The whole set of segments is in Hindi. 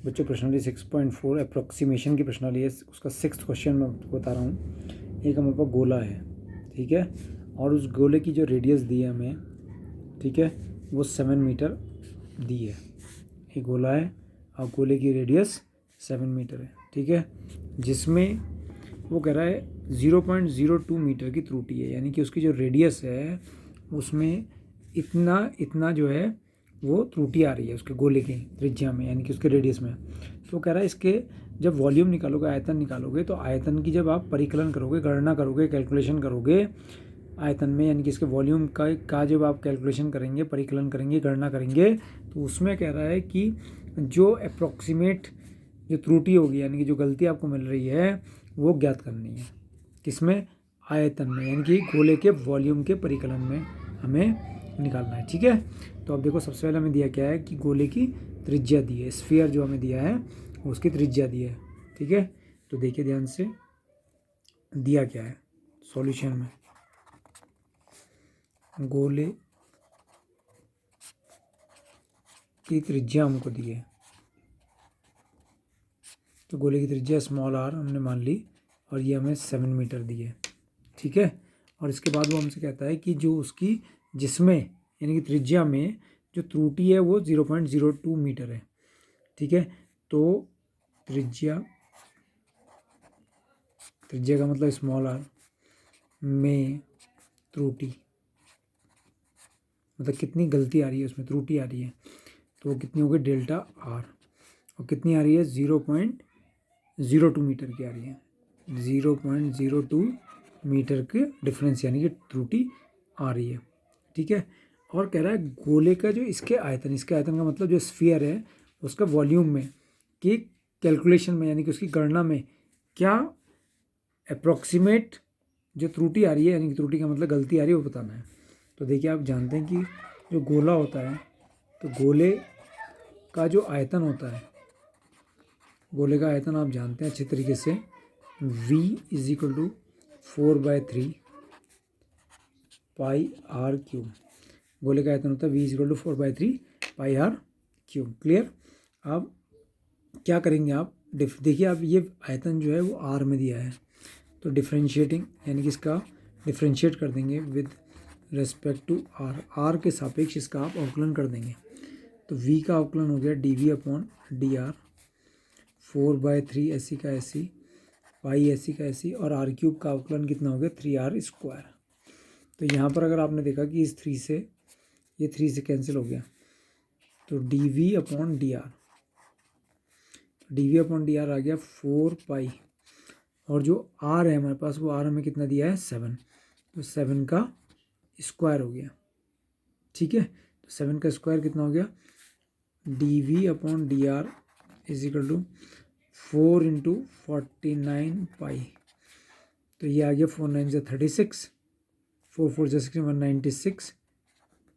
बच्चों प्रश्नावली 6.4 अप्रोक्सीमेशन की प्रश्नावली है, उसका 6th क्वेश्चन मैं आपको बता रहा हूँ। एक हमारे पास गोला है, ठीक है, और उस गोले की जो रेडियस दी है हमें, ठीक है, वो 7 मीटर दी है। ये गोला है और गोले की रेडियस 7 मीटर है, ठीक है, जिसमें वो कह रहा है 0.02 मीटर की त्रुटि है, यानी कि उसकी जो रेडियस है उसमें इतना जो है वो त्रुटि आ रही है उसके गोले की त्रिज्या में, यानी कि उसके रेडियस में। तो कह रहा है इसके जब वॉल्यूम निकालोगे, आयतन निकालोगे, तो आयतन की जब आप परिकलन करोगे, गणना करोगे, कैलकुलेशन करोगे आयतन में, यानी कि इसके वॉल्यूम का जब आप कैलकुलेशन करेंगे, परिकलन करेंगे, गणना करेंगे, तो उसमें कह रहा है कि जो अप्रॉक्सीमेट जो त्रुटि होगी, यानी कि जो गलती आपको मिल रही है, वो ज्ञात करनी है। किसमें? आयतन में, यानी कि गोले के वॉल्यूम के परिकलन में हमें निकालना है, ठीक है। तो अब देखो, सबसे पहले हमें दिया क्या है कि गोले की त्रिज्या दी है, स्फीयर जो हमें दिया है उसकी त्रिज्या दी है, ठीक है। तो देखिए ध्यान से दिया क्या है सॉल्यूशन में। गोले की त्रिज्या हमको दी है, तो गोले की त्रिज्या स्मॉल आर हमने मान ली, और ये हमें 7 मीटर दी है, ठीक है। और इसके बाद वो हमसे कहता है कि जो उसकी जिसमें यानी कि त्रिज्या में जो त्रुटि है वो 0.02 मीटर है, ठीक है। तो त्रिज्या का मतलब स्मॉल आर में त्रुटि, मतलब कितनी गलती आ रही है उसमें, त्रुटि आ रही है, तो वो कितनी होगी? Delta R. और कितनी आ रही है? 0.02 मीटर की आ रही है, 0.02 मीटर के डिफरेंस, यानी कि त्रुटि आ रही है, ठीक है। और कह रहा है गोले का जो इसके आयतन का मतलब जो स्फीयर है उसका वॉल्यूम में कि कैलकुलेशन में, यानी कि उसकी गणना में क्या अप्रॉक्सीमेट जो त्रुटि आ रही है, यानी कि त्रुटि का मतलब गलती आ रही है, वो बताना है। तो देखिए, आप जानते हैं कि जो गोला होता है, तो गोले का जो आयतन होता है, गोले का आयतन आप जानते हैं अच्छे तरीके से, V = 4/3 पाई आर क्यूब। गोले का आयतन होता है V = 4/3 pi r cube. Clear? अब क्या करेंगे आप? देखिए, आप ये आयतन जो है वो आर में दिया है, तो डिफ्रेंशिएटिंग, यानी कि इसका डिफ्रेंशिएट कर देंगे विद रेस्पेक्ट टू आर के सापेक्ष इसका आप अवकलन कर देंगे। तो v का अवकलन हो गया dv/dr, 4/3 ऐसी का ऐसी, पाई ऐसी का ऐसी, और आर क्यूब का अवकलन कितना हो गया? 3r²। तो यहाँ पर अगर आपने देखा कि इस 3 से ये 3 से कैंसिल हो गया, तो dv/dr आ गया 4 पाई, और जो r है हमारे पास, वो r हमें कितना दिया है? 7, तो 7 का स्क्वायर हो गया, ठीक है। तो 7 का स्क्वायर कितना हो गया? dv/dr = 4 × 49 पाई, तो ये आ गया 4 9 से 36, 4 4 से 16, 196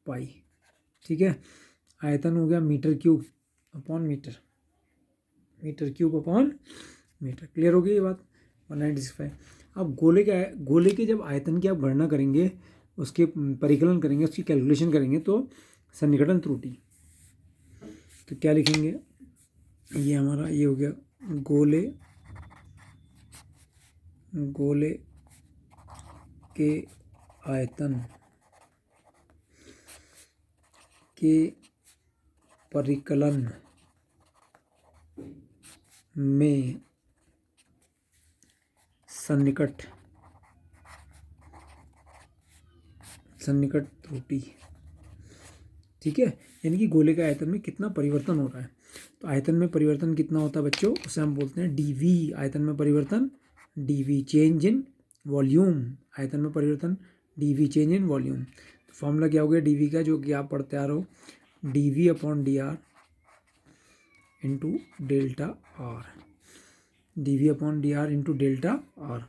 पाई, ठीक है। आयतन हो गया metre cube upon metre, metre cube upon metre. Clear हो गई ये बात? 196। अब गोले के जब आयतन की आप गणना करेंगे, उसके परिकलन करेंगे, उसकी कैलकुलेशन करेंगे, तो सन्निकटन त्रुटि, तो क्या लिखेंगे? ये हमारा ये हो गया गोले के आयतन के परिकलन में सन्निकट त्रुटि, ठीक है। यानी कि गोले के आयतन में कितना परिवर्तन हो रहा है। तो आयतन में परिवर्तन कितना होता है बच्चों? उसे हम बोलते हैं dv। आयतन में परिवर्तन dv, चेंज इन वॉल्यूम। आयतन में परिवर्तन dv, चेंज इन वॉल्यूम। तो फॉर्मूला क्या हो गया dv का, जो कि आप पढ़ते आ रहे हो, dv/dr into delta R, dv/dr into delta R.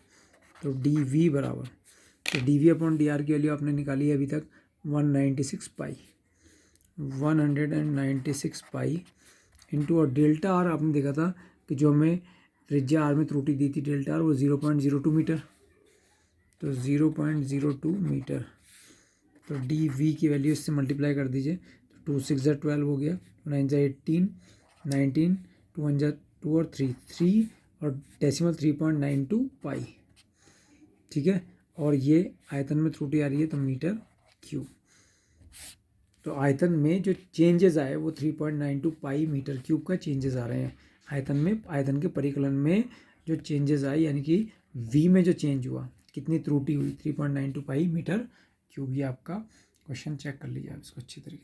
तो dv बराबर, तो dv/dr की वैल्यू आपने निकाली है अभी तक 196 पाई, 196 पाई इंटू, और डेल्टा आर आपने देखा था कि जो हमें त्रिज्या आर में त्रुटि दी थी डेल्टा आर, वो 0.02 मीटर, तो 0.02 मीटर। तो डी वी की वैल्यू इससे मल्टीप्लाई कर दीजिए, तो 2 6 12 हो गया, 9 18, 19, 2 और 3 और डेसिमल 3.92 पाई, ठीक है। और ये आयतन में त्रुटि आ रही है तो मीटर क्यूब। तो आयतन में जो चेंजेस आए वो 3.92 पाई मीटर क्यूब का चेंजेस आ रहे हैं आयतन में। आयतन के परिकलन में जो चेंजेस आए यानी कि v में जो चेंज हुआ, कितनी त्रुटि हुई, 3.92 पाई मीटर क्यूब। ये आपका क्वेश्चन चेक कर लीजिए आप इसको अच्छी तरीके से।